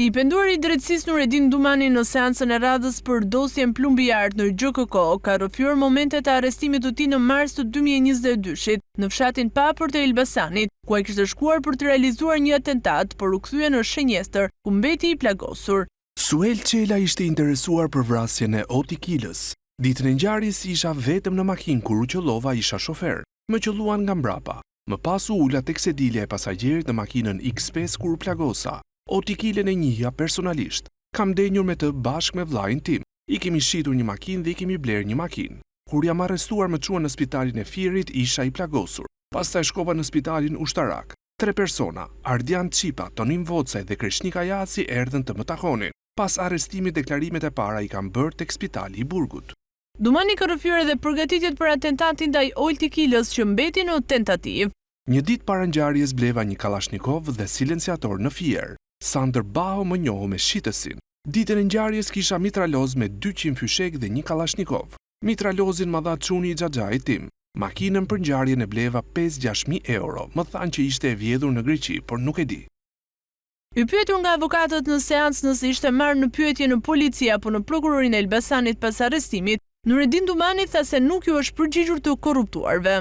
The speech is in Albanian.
I penduar i drejtësisë Nuredin Dumani në seancën e radhës për dosjen plumbiart në GKK ka rrëfyer momentet e arrestimit të tij në mars të 2022 në fshatin Papër të Elbasanit, ku ai kishte shkuar për të realizuar një atentat, por u kthye në Shenjestër, ku mbeti i plagosur. Suel Qela ishte interesuar për vrasjen e Oti Kilës. Ditën e ngjarjes isha vetëm në makinë kur u qellova, isha shofer. Më qelluan nga mbrapa. Më pas u ula tek sedilja e pasagjerit në makinën X5 kur u plagosa. Oti Kilën e njihja personalisht. Kam denjur me të bashkë me vllajin tim. I kemi shitur një makinë dhe i kemi bler një makinë. Kur jam arrestuar më çuan në spitalin e Firit, isha i plagosur. Pastaj shkova në spitalin ushtarak. 3 persona, Ardian Qipa, Tonim Vocaj dhe Kreshnika Jaci erdhën të më takonin. Pas arrestimit, deklarimet e para i kam bërë tek spitali i Burgut. Dumani ka rrëfyer edhe përgatitjet për atentatin ndaj Olti Kilës që mbeti në tentativë. Një ditë para ngjarjes bleva një kalashnikov dhe silenciator në Fier. Sander Baho më njohu me shitësin. Ditën e ngjarjes kisha mitraloz me 200 fyshek dhe një kalashnikov. Mitralozin ma dha çuni i xhaxhait tim. Makinën për ngjarjen e bleva 5-6.000 euro. Më thanë që ishte e vjedhur në Greqi, por nuk e di. I pyetur nga avokatët në seancë nëse ishte marrë në pyetje në polici apo në prokurorinë e Elbasanit pas arrestimit, Nuredin Dumani tha se nuk ju është përgjigjur të korruptuarve.